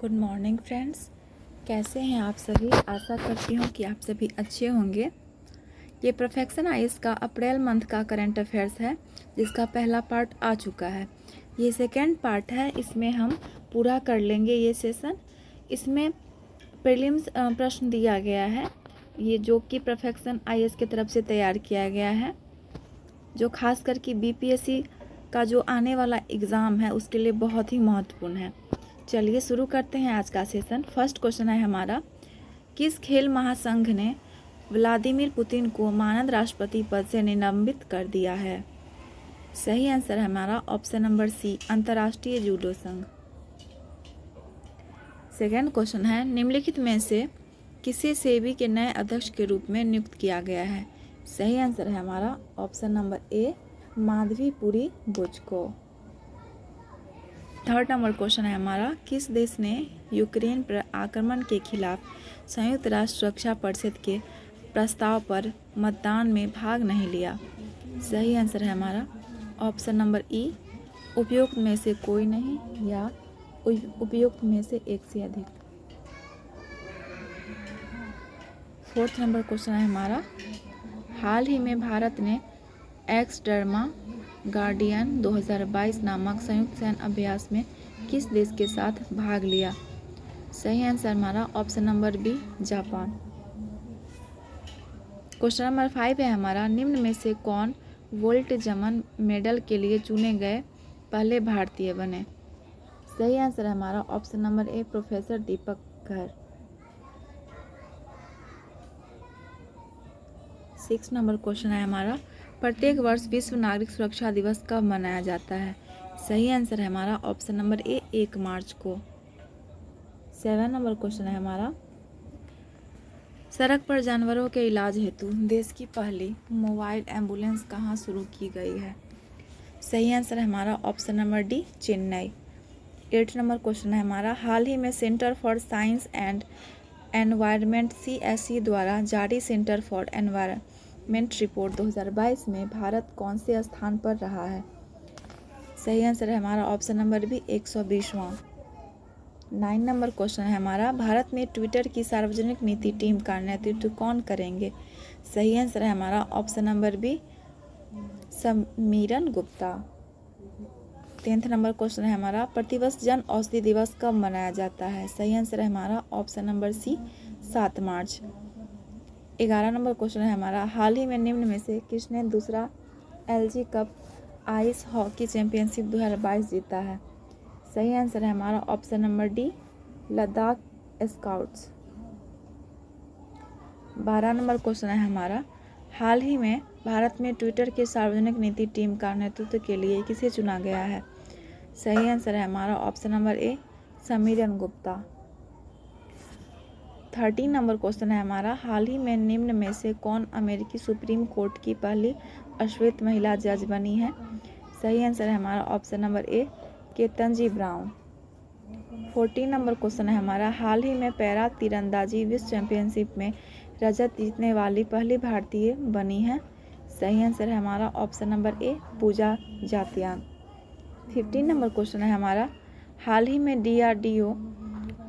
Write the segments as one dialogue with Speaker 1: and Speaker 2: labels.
Speaker 1: Good morning friends, कैसे हैं आप सभी। आशा करती हूँ कि आप सभी अच्छे होंगे। ये परफेक्शन आईएएस का अप्रैल मंथ का करंट अफेयर्स है, जिसका पहला पार्ट आ चुका है। ये सेकेंड पार्ट है, इसमें हम पूरा कर लेंगे ये सेशन। इसमें प्रीलिम्स प्रश्न दिया गया है, ये जो कि परफेक्शन आईएएस की तरफ से तैयार किया गया है, जो खास करके बीपीएससी का जो आने वाला एग्ज़ाम है उसके लिए बहुत ही महत्वपूर्ण है। चलिए शुरू करते हैं आज का सेशन। फर्स्ट क्वेश्चन है हमारा, किस खेल महासंघ ने व्लादिमीर पुतिन को मानद राष्ट्रपति पद से निलंबित कर दिया है। सही आंसर है हमारा ऑप्शन नंबर सी, अंतर्राष्ट्रीय जूडो संघ। सेकेंड क्वेश्चन है, निम्नलिखित में से किसे सेबी के नए अध्यक्ष के रूप में नियुक्त किया गया है। सही आंसर है हमारा ऑप्शन नंबर ए, माधवीपुरी बुच को। थर्ड नंबर क्वेश्चन है हमारा, किस देश ने यूक्रेन पर आक्रमण के खिलाफ संयुक्त राष्ट्र सुरक्षा परिषद के प्रस्ताव पर मतदान में भाग नहीं लिया। सही आंसर है हमारा ऑप्शन नंबर ई, उपयुक्त में से कोई नहीं या उपयुक्त में से एक से अधिक। फोर्थ नंबर क्वेश्चन है हमारा, हाल ही में भारत ने एक्सडर्मा गार्डियन 2022 नामक संयुक्त सैन्य अभ्यास में किस देश के साथ भाग लिया। सही आंसर हमारा option number B, Japan. Question number 5 है हमारा, निम्न में से कौन वोल्ट जमन मेडल के लिए चुने गए पहले भारतीय बने। सही आंसर है हमारा ऑप्शन नंबर ए, प्रोफेसर दीपक घर। 6 नंबर क्वेश्चन है हमारा, प्रत्येक वर्ष विश्व नागरिक सुरक्षा दिवस कब मनाया जाता है। सही आंसर है हमारा ऑप्शन नंबर ए, 1 मार्च को। 7 नंबर क्वेश्चन है हमारा, सड़क पर जानवरों के इलाज हेतु देश की पहली मोबाइल एम्बुलेंस कहाँ शुरू की गई है। सही आंसर है हमारा option number D, Chennai. 8 number question है हमारा, हाल ही में centre for science and environment CSE द्वारा जारी सेंटर फॉर एनवायरनमेंट रिपोर्ट 2022 में भारत कौन से स्थान पर रहा है। सही आंसर है हमारा ऑप्शन नंबर बी, 120वां। 9 नंबर क्वेश्चन है हमारा, भारत में ट्विटर की सार्वजनिक नीति टीम का नेतृत्व कौन करेंगे। सही आंसर है हमारा option number B, Samiran Gupta. 10th number question है हमारा, प्रतिवर्ष जन औषधि दिवस कब मनाया जाता है। सही आंसर है हमारा ऑप्शन नंबर सी, 7 मार्च। 11 नंबर क्वेश्चन है हमारा, हाल ही में निम्न में से किसने दूसरा LG cup ice hockey championship 2022 जीता है। सही आंसर है हमारा option number D, Ladakh scouts. 12 number question है हमारा, हाल ही में भारत में ट्विटर की सार्वजनिक नीति टीम का नेतृत्व के लिए किसे चुना गया है। सही आंसर है हमारा option number A, Samiran Gupta. 13 number question है हमारा, हाल ही में निम्न में से कौन अमेरिकी सुप्रीम कोर्ट की पहली अश्वेत महिला जज बनी है। सही आंसर है हमारा ऑप्शन नंबर ए, केतनजी ब्राउन। 14 नंबर क्वेश्चन है हमारा, हाल ही में पैरा तीरंदाजी विश्व चैंपियनशिप में रजत जीतने वाली पहली भारतीय बनी है। सही आंसर है हमारा option number A, Pooja Jatyan. 15 number question है हमारा, हाल ही में DRDO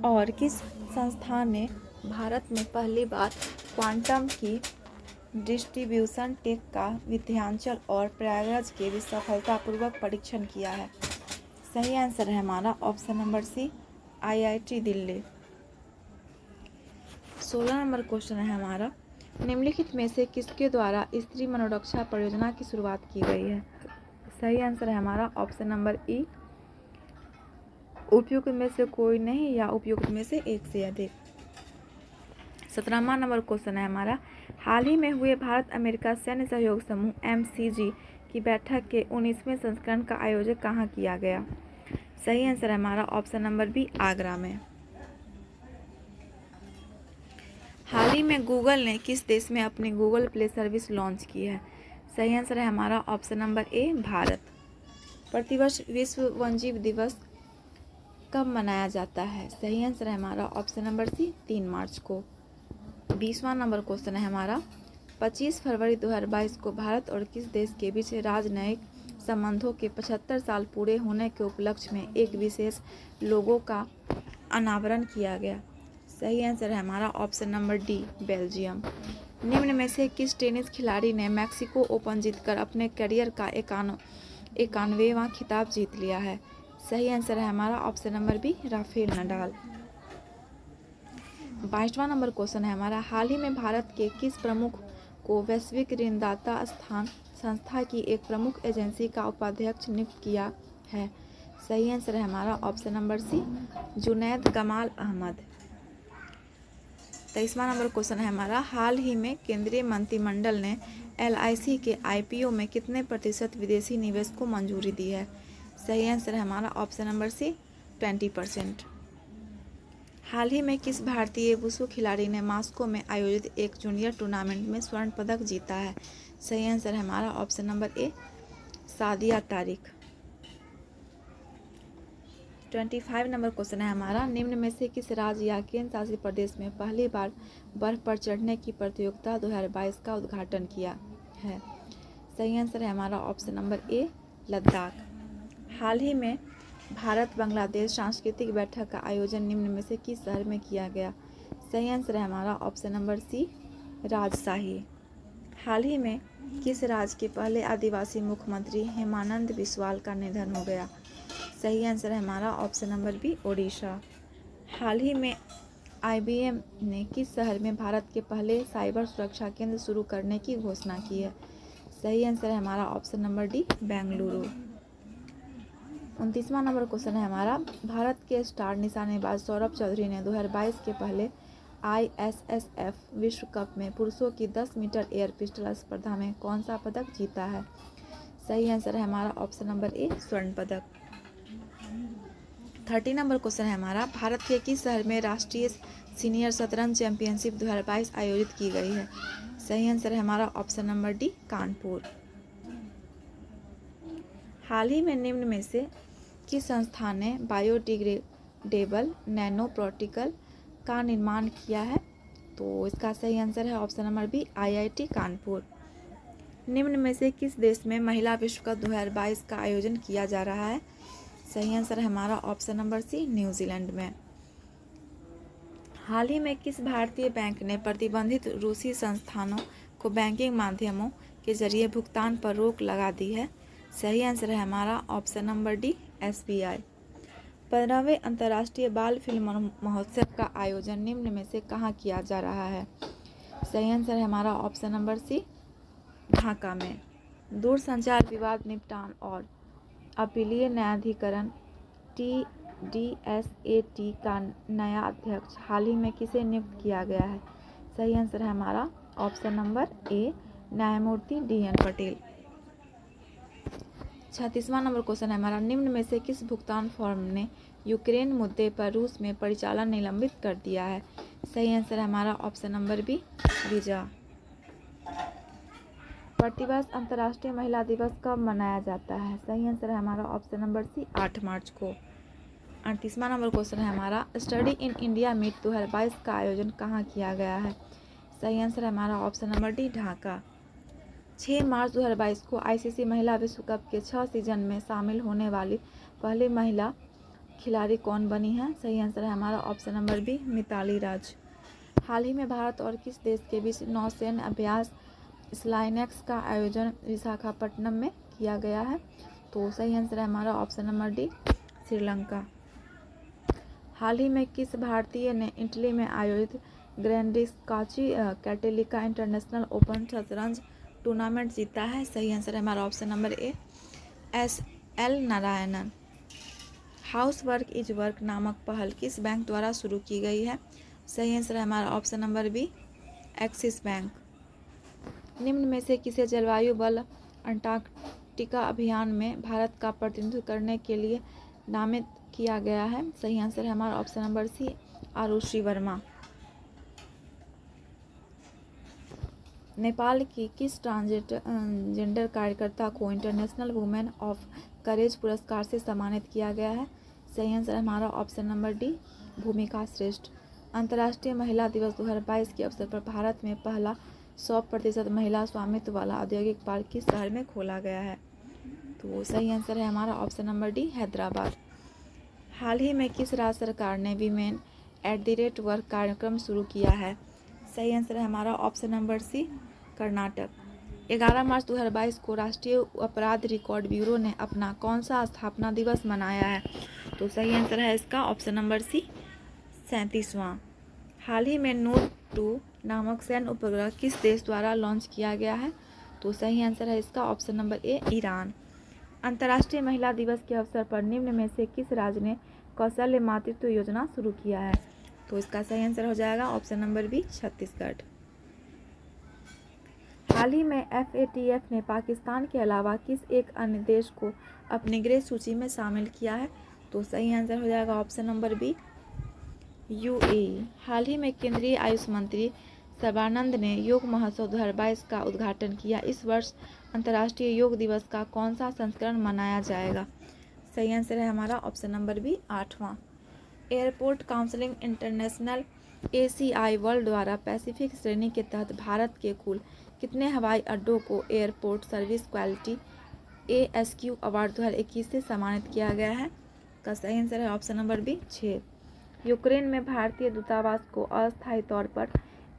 Speaker 1: और किस संस्थान ने भारत में पहली बार क्वांटम की डिस्ट्रीब्यूशन टेक का विंध्याचल और प्रयागराज के भी सफलतापूर्वक परीक्षण किया है। सही आंसर है हमारा option number C, IIT Delhi. 16 number question है हमारा, निम्नलिखित में से किसके द्वारा स्त्री मनोरक्षा परियोजना की शुरुआत की गई है। सही आंसर है हमारा ऑप्शन नंबर ई, उपयुक्त में से कोई नहीं या उपयुक्त में से एक से अधिक। 17वां नंबर क्वेश्चन है हमारा, हाल ही में हुए भारत अमेरिका सैन्य सहयोग समूह MCG की बैठक के 19वें संस्करण का आयोजन कहाँ किया गया। सही आंसर है हमारा ऑप्शन नंबर बी, आगरा में। हाल ही में गूगल ने किस देश में अपनी गूगल प्ले सर्विस लॉन्च की है। सही आंसर है हमारा ऑप्शन नंबर ए, भारत। प्रतिवर्ष विश्व वन्यजीव दिवस कब मनाया जाता है। सही आंसर है हमारा ऑप्शन नंबर सी, 3 मार्च को। 20वां नंबर क्वेश्चन है हमारा, 25 फरवरी 2022 को भारत और किस देश के बीच राजनयिक संबंधों के 75 साल पूरे होने के उपलक्ष्य में एक विशेष लोगो का अनावरण किया गया? सही आंसर है हमारा ऑप्शन नंबर डी, बेल्जियम। निम्न में से किस टेनिस खिलाड़ी ने मैक्सिको ओपन जीतकर अपने करियर का 91वां खिताब जीत लिया है? सही आंसर है हमारा option number B, Rafael Nadal. 22वां नंबर क्वेश्चन है हमारा, हाल ही में भारत के किस प्रमुख को वैश्विक ऋणदाता संस्था की एक प्रमुख एजेंसी का उपाध्यक्ष नियुक्त किया है? सही आंसर है हमारा ऑप्शन नंबर सी, जुनैद कमाल अहमद। 23वां नंबर क्वेश्चन है हमारा, हाल ही में केंद्रीय मंत्रिमंडल ने LIC के IPO में कितने प्रतिशत विदेशी निवेश को मंजूरी दी है? सही आंसर है हमारा ऑप्शन नंबर सी, 20%। हाल ही में किस भारतीय वुशु खिलाड़ी ने मास्को में आयोजित एक जूनियर टूर्नामेंट में स्वर्ण पदक जीता है? सही आंसर है हमारा ऑप्शन नंबर ए, सादिया तारिक। 25 नंबर क्वेश्चन है हमारा, निम्न में से किस राज्य या केंद्र शासित प्रदेश में पहली बार बर्फ पर चढ़ने की प्रतियोगिता 2022 का उद्घाटन किया है? सही आंसर है हमारा ऑप्शन नंबर ए, लद्दाख। हाल ही में भारत बांग्लादेश सांस्कृतिक बैठक का आयोजन निम्न में से किस शहर में किया गया? सही आंसर है हमारा ऑप्शन नंबर सी, राजशाही। हाल ही में किस राज्य के पहले आदिवासी मुख्यमंत्री हेमानंद बिस्वाल का निधन हो गया? सही आंसर है हमारा ऑप्शन नंबर बी, ओडिशा। हाल ही में IBM ने किस शहर में भारत के पहले साइबर सुरक्षा केंद्र शुरू करने की घोषणा की है? सही आंसर है हमारा ऑप्शन नंबर डी, बेंगलुरु। 29वां नंबर क्वेश्चन है हमारा, भारत के स्टार निशानेबाज सौरभ चौधरी ने 2022 के पहले ISSF विश्व कप में पुरुषों की 10 मीटर एयर पिस्टल स्पर्धा में कौन सा पदक जीता है? सही आंसर है हमारा ऑप्शन नंबर ए, स्वर्ण पदक। 30 नंबर क्वेश्चन है हमारा, भारत के किस शहर में राष्ट्रीय सीनियर शतरंज चैंपियनशिप 2022 आयोजित की गई है? सही आंसर है हमारा ऑप्शन नंबर डी, कानपुर। हाल ही में निम्न में से किस संस्था ने बायोडिग्रेडेबल नैनो पार्टिकल का निर्माण किया है? तो इसका सही आंसर है option number B, IIT Kanpur. निम्न में से किस देश में महिला विश्व कप 2022 का आयोजन किया जा रहा है? सही आंसर है हमारा ऑप्शन नंबर सी, न्यूजीलैंड में। हाल ही में किस भारतीय बैंक ने प्रतिबंधित रूसी संस्थानों को बैंकिंग माध्यमों के जरिए भुगतान पर रोक लगा दी है? सही आंसर है हमारा ऑप्शन नंबर डी, SBI। 15वें अंतर्राष्ट्रीय बाल फिल्म महोत्सव का आयोजन निम्न में से कहाँ किया जा रहा है? सही आंसर है हमारा ऑप्शन नंबर सी, ढाका में। दूरसंचार विवाद निपटान और अपीलीय न्यायाधिकरण TDSAT का नया अध्यक्ष हाल ही में किसे नियुक्त किया गया है? सही आंसर है हमारा ऑप्शन नंबर ए, न्यायमूर्ति DN पटेल। 36वां नंबर क्वेश्चन है हमारा, निम्न में से किस भुगतान फर्म ने यूक्रेन मुद्दे पर रूस में परिचालन निलंबित कर दिया है? सही आंसर है हमारा ऑप्शन नंबर बी, वीजा। प्रतिवर्ष अंतर्राष्ट्रीय महिला दिवस कब मनाया जाता है? सही आंसर है हमारा ऑप्शन नंबर सी, 8 मार्च को। 38वां नंबर क्वेश्चन है हमारा, स्टडी इन इंडिया मीट 2022 का आयोजन कहाँ किया गया है? सही आंसर है हमारा ऑप्शन नंबर डी, ढाका। 6 मार्च 2022 को ICC महिला विश्व कप के 6 सीजन में शामिल होने वाली पहली महिला खिलाड़ी कौन बनी है? सही आंसर है हमारा ऑप्शन नंबर बी, मिताली राज। हाल ही में भारत और किस देश के बीच नौसैन्य अभ्यास स्लाइनेक्स का आयोजन विशाखापट्टनम में किया गया है? तो सही आंसर है हमारा ऑप्शन नंबर डी, श्रीलंका। हाल ही में किस भारतीय ने इटली में आयोजित ग्रैंडिस्काची कैटेलिका इंटरनेशनल ओपन शतरंज टूर्नामेंट जीता है? सही आंसर है हमारा option number A, SL Narayanan. House work is work नामक पहल किस बैंक द्वारा शुरू की गई है? सही आंसर है हमारा option number B, Axis Bank. निम्न में से किसे जलवायु बल अंटार्कटिका अभियान में भारत का प्रतिनिधित्व करने के लिए नामित किया गया है? सही आंसर है हमारा option number C, Arushi Verma. Nepal की किस ट्रांसजेंडर कार्यकर्ता को इंटरनेशनल वुमेन ऑफ करेज पुरस्कार से सम्मानित किया गया है? सही आंसर है हमारा ऑप्शन नंबर डी, भूमिका श्रेष्ठ। अंतर्राष्ट्रीय महिला दिवस 2022 के अवसर पर भारत में पहला 100% महिला स्वामित्व वाला औद्योगिक पार्क किस शहर में खोला गया है? तो सही आंसर है हमारा ऑप्शन नंबर डी, हैदराबाद। हाल ही में किस राज्य सरकार ने वीमेन @वर्क कार्यक्रम शुरू किया है? सही आंसर है हमारा ऑप्शन नंबर सी, कर्नाटक। 11 मार्च 2022 को राष्ट्रीय अपराध रिकॉर्ड ब्यूरो ने अपना कौन सा स्थापना दिवस मनाया है? तो सही आंसर है इसका ऑप्शन नंबर सी, 37वां। हाल ही में नूर 2 नामक सैन्य उपग्रह किस देश द्वारा लॉन्च किया गया है? तो सही आंसर है इसका ऑप्शन नंबर ए, ईरान। अंतर्राष्ट्रीय महिला दिवस के अवसर पर निम्न में से किस राज्य ने कौशल्य मातृत्व योजना शुरू किया है? तो इसका सही आंसर हो जाएगा ऑप्शन नंबर बी, छत्तीसगढ़। हाल ही में FATF ने पाकिस्तान के अलावा किस एक अन्य देश को अपनी ग्रे सूची में शामिल किया है? तो सही आंसर हो जाएगा ऑप्शन नंबर बी, UAE। हाल ही में केंद्रीय आयुष मंत्री सर्बानंद ने योग महोत्सव 2022 का उद्घाटन किया। इस वर्ष अंतर्राष्ट्रीय योग दिवस का कौन सा संस्करण मनाया जाएगा? सही आंसर है हमारा ऑप्शन नंबर बी, 8वां। Airport council international ACI world द्वारा पैसिफिक श्रेणी के तहत भारत के कुल कितने हवाई अड्डों को airport service quality ASQ award 2021 से सम्मानित किया गया है? का सही आंसर है ऑप्शन नंबर बी, 6। यूक्रेन में भारतीय दूतावास को अस्थायी तौर पर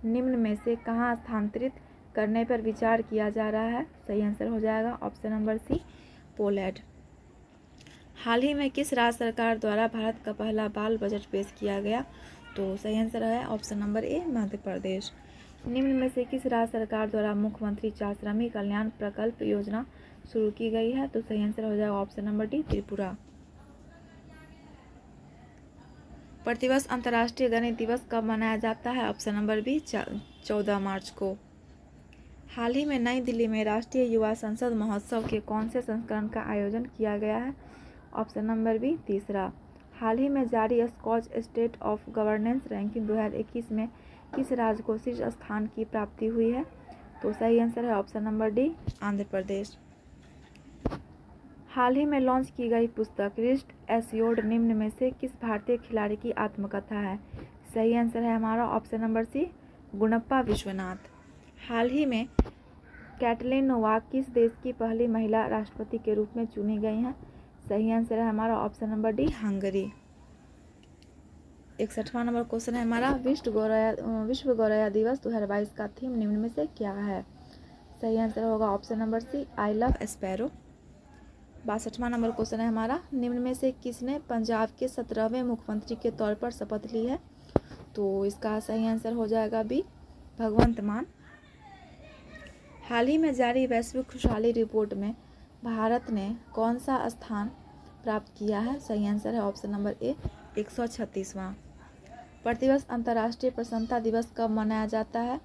Speaker 1: निम्न में से कहाँ स्थानांतरित करने पर विचार किया जा रहा है? सही आंसर हो जाएगा ऑप्शन नंबर सी, पोलैंड। हाल ही में किस राज्य सरकार द्वारा भारत का पहला बाल बजट पेश किया गया? तो सही आंसर है ऑप्शन नंबर ए, मध्य प्रदेश। निम्न में से किस राज्य सरकार द्वारा मुख्यमंत्री चार श्रमिक कल्याण प्रकल्प योजना शुरू की गई है? तो सही आंसर हो जाएगा ऑप्शन नंबर डी, त्रिपुरा। प्रतिवर्ष अंतर्राष्ट्रीय गणित दिवस कब मनाया जाता है? ऑप्शन नंबर बी, 14 मार्च को। हाल ही में नई दिल्ली में राष्ट्रीय युवा संसद महोत्सव के कौन से संस्करण का आयोजन किया गया है? ऑप्शन नंबर बी, तीसरा। हाल ही में जारी Skoch state of governance ranking 2021 में किस राज्य को शीर्ष स्थान की प्राप्ति हुई है? तो सही आंसर है option number D, Andhra Pradesh. हाल ही में लॉन्च की गई पुस्तक रिस्ट एश्योर्ड निम्न में से किस भारतीय खिलाड़ी की आत्मकथा है? सही आंसर है हमारा ऑप्शन नंबर सी, गुणप्पा विश्वनाथ। हाल ही में कैटलिन नोवाक किस देश की पहली महिला राष्ट्रपति के रूप में चुनी गई हैं? सही आंसर है हमारा ऑप्शन नंबर डी, हंगरी। 61वां नंबर क्वेश्चन है हमारा, विश्व गौरैया दिवस 2022 का थीम निम्न में से क्या है? सही आंसर होगा option number C, I love sparrow. 62वां नंबर क्वेश्चन है हमारा, निम्न में से किसने पंजाब के 17वें मुख्यमंत्री के तौर पर शपथ ली है? तो इसका सही आंसर हो जाएगा बी, भगवंत मान। हाल ही में जारी वैश्विक खुशहाली रिपोर्ट में भारत ने कौन सा स्थान प्राप्त किया है? सही आंसर है ऑप्शन नंबर ए, 136वां। प्रतिवर्ष अंतर्राष्ट्रीय प्रसन्नता दिवस कब मनाया जाता है?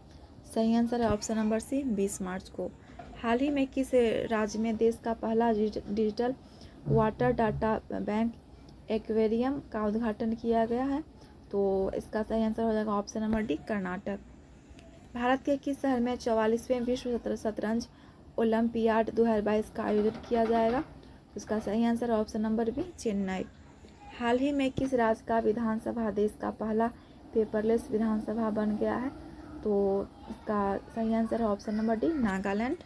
Speaker 1: सही आंसर है ऑप्शन नंबर सी, 20 मार्च को। हाल ही में किस राज्य में देश का पहला digital water data bank aquarium का उद्घाटन किया गया है? तो इसका सही आंसर हो जाएगा option number D, Karnataka. Bharat के किस शहर में 44वें विश्व शतरंज ओलंपियाड 2022 का आयोजन किया जाएगा? उसका सही answer option number B, Chennai. हाल ही में किस राज्य का विधानसभा देश का पहला पेपरलेस विधानसभा बन गया है? तो इसका सही आंसर है ऑप्शन नंबर डी, नागालैंड।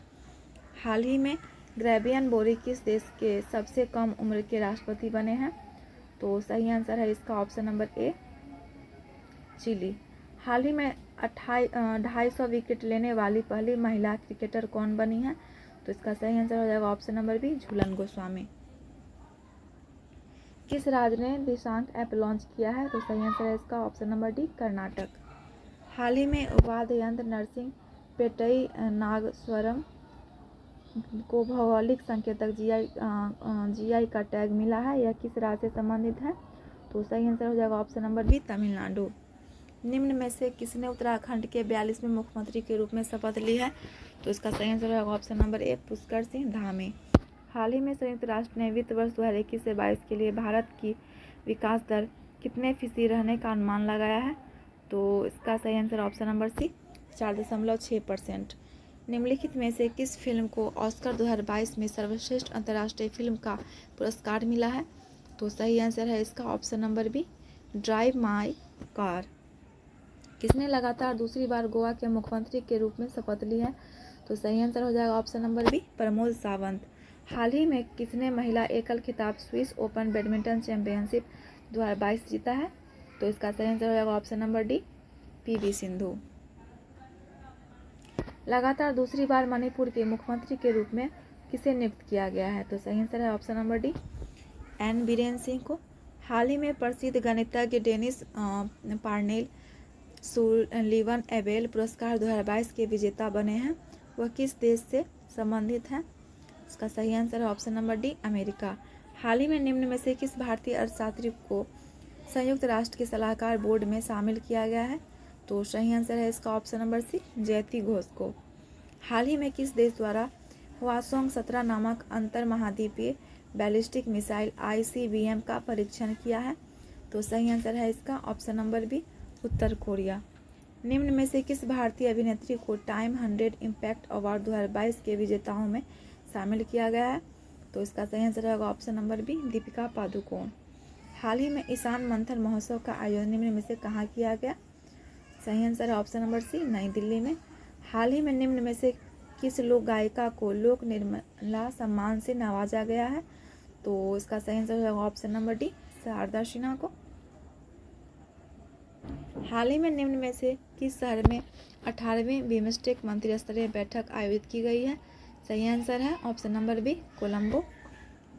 Speaker 1: हाल ही में ग्रेबियन बोरी किस देश के सबसे कम उम्र के राष्ट्रपति बने हैं? तो सही आंसर है इसका ऑप्शन नंबर ए, चिली। हाल ही में 250 विकेट लेने वाली पहली महिला क्रिकेटर कौन बनी है? तो इसका सही आंसर हो जाएगा option number B, Jhulan Goswami. किस राज्य ने दिशांक ऐप लॉन्च किया है? तो सही आंसर है इसका ऑप्शन नंबर डी, कर्नाटक। हाल ही में वाद्य यंत्र नरसिंह पेटई नागस्वरम को भौगोलिक संकेतक GI का टैग मिला है, यह किस राज्य से संबंधित है? तो सही आंसर हो जाएगा ऑप्शन नंबर बी, तमिलनाडु। निम्न में से किसने उत्तराखंड के 42वें मुख्यमंत्री के रूप में शपथ ली है? तो इसका सही आंसर होगा option number A, Pushkar Singh Dhami. हाल ही में संयुक्त राष्ट्र ने वित्त वर्ष 2021 से 22 के लिए भारत की विकास दर कितने फीसदी रहने का अनुमान लगाया है? तो इसका सही आंसर ऑप्शन नंबर सी, 4.6%। निम्नलिखित में से किस फिल्म को ऑस्कर 2022 में सर्वश्रेष्ठ अंतर्राष्ट्रीय फिल्म का पुरस्कार मिला है? तो सही आंसर है इसका option number B, drive my car. किसने लगातार दूसरी बार गोवा के मुख्यमंत्री के रूप में शपथ ली है? तो सही आंसर हो जाएगा option number B, Pramod Sawant. हाल ही में किसने महिला एकल खिताब स्विस ओपन बैडमिंटन चैंपियनशिप 2022 जीता है? तो इसका सही आंसर हो जाएगा option number D, PV Sindhu. लगातार दूसरी बार मणिपुर के मुख्यमंत्री के रूप में किसे नियुक्त किया गया है? तो सही आंसर है option number D, N Biren Singh को। हाल ही में प्रसिद्ध गणितज्ञ डेनिस पार्नेल सुलिवन एबेल पुरस्कार 2022 के विजेता बने हैं, वह किस देश से संबंधित हैं? इसका सही आंसर है ऑप्शन नंबर डी, अमेरिका। हाल ही में निम्न में से किस भारतीय अर्थशास्त्री को संयुक्त राष्ट्र के सलाहकार बोर्ड में शामिल किया गया है? तो सही आंसर है इसका ऑप्शन नंबर सी, जयति घोष को। हाल ही में किस देश द्वारा हवासोंग 17 नामक अंतर महाद्वीपीय बैलिस्टिक मिसाइल ICBM का परीक्षण किया है? तो सही आंसर है इसका ऑप्शन नंबर बी, उत्तर कोरिया। निम्न में से किस भारतीय अभिनेत्री को टाइम 100 इम्पैक्ट अवार्ड 2022 के विजेताओं में शामिल किया गया है? तो इसका सही आंसर होगा option number B, Deepika Padukone. हाल ही में ईशान मंथन महोत्सव का आयोजन निम्न में से कहाँ किया गया? सही आंसर है ऑप्शन नंबर सी, नई दिल्ली में। हाल ही में निम्न में से किस लोक गायिका को लोक निर्मला सम्मान से नवाजा गया है? तो इसका सही आंसर होगा option number D, Sharda Sinha को। हाल ही में निम्न में से किस शहर में 18वीं बिम्स्टेक मंत्री स्तरीय बैठक आयोजित की गई है? सही आंसर है ऑप्शन नंबर बी, कोलंबो।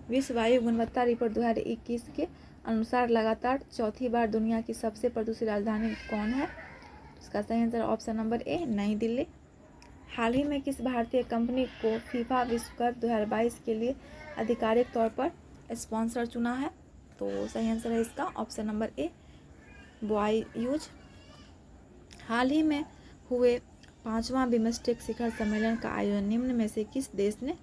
Speaker 1: विश्व वायु गुणवत्ता रिपोर्ट 2021 के अनुसार लगातार चौथी बार दुनिया की सबसे प्रदूषित राजधानी कौन है? इसका सही आंसर ऑप्शन नंबर ए, नई दिल्ली। हाल ही में किस भारतीय कंपनी को फीफा विश्व कप 2022 के लिए आधिकारिक तौर पर स्पॉन्सर चुना है? तो सही आंसर है इसका ऑप्शन नंबर ए, बॉययूज। हाल ही में हुए 5वां बिम्स्टेक शिखर सम्मेलन का आयोजन निम्न में से किस देश ने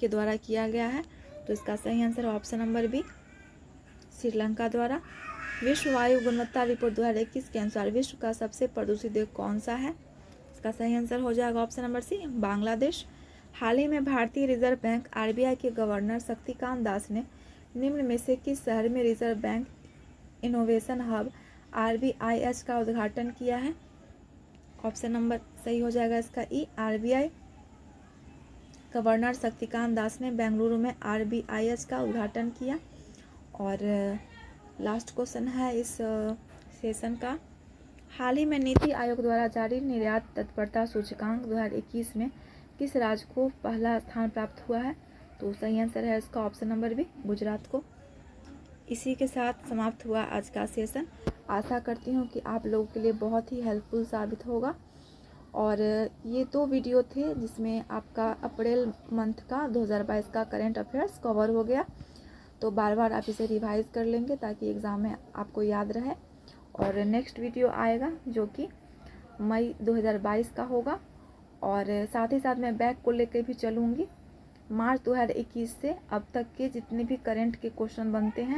Speaker 1: के द्वारा किया गया है? तो इसका सही आंसर है ऑप्शन नंबर बी, श्रीलंका द्वारा। विश्व वायु गुणवत्ता रिपोर्ट 2021 के अनुसार विश्व का सबसे प्रदूषित देश कौन सा है? इसका सही आंसर हो जाएगा ऑप्शन नंबर सी, बांग्लादेश। हाल ही में भारतीय रिजर्व बैंक RBI के गवर्नर शक्तिकांत दास ने निम्न में से किस शहर में reserve bank innovation hub RBIH का उद्घाटन किया है? ऑप्शन नंबर सही हो जाएगा इसका ई, RBI। गवर्नर शक्तिकांत दास ने बेंगलुरु में RBIH का उद्घाटन किया। और लास्ट क्वेश्चन है इस सेशन का, हाल ही में नीति आयोग द्वारा जारी निर्यात तत्परता सूचकांक 2021 में किस राज्य को पहला स्थान प्राप्त हुआ है? तो सही आंसर है इसका ऑप्शन नंबर बी, गुजरात को। इसी के साथ समाप्त हुआ आज का सेशन। आशा करती हूँ कि आप लोगों के लिए बहुत ही हेल्पफुल साबित होगा। और ये 2 वीडियो थे जिसमें आपका अप्रैल मंथ का 2022 का करंट अफेयर्स कवर हो गया। तो बार बार आप इसे रिवाइज कर लेंगे ताकि एग्ज़ाम में आपको याद रहे। और नेक्स्ट वीडियो आएगा जो कि मई 2022 का होगा। और साथ ही साथ मैं बैक को लेकर भी चलूँगी। मार्च 2021 से अब तक के जितने भी करंट के क्वेश्चन बनते हैं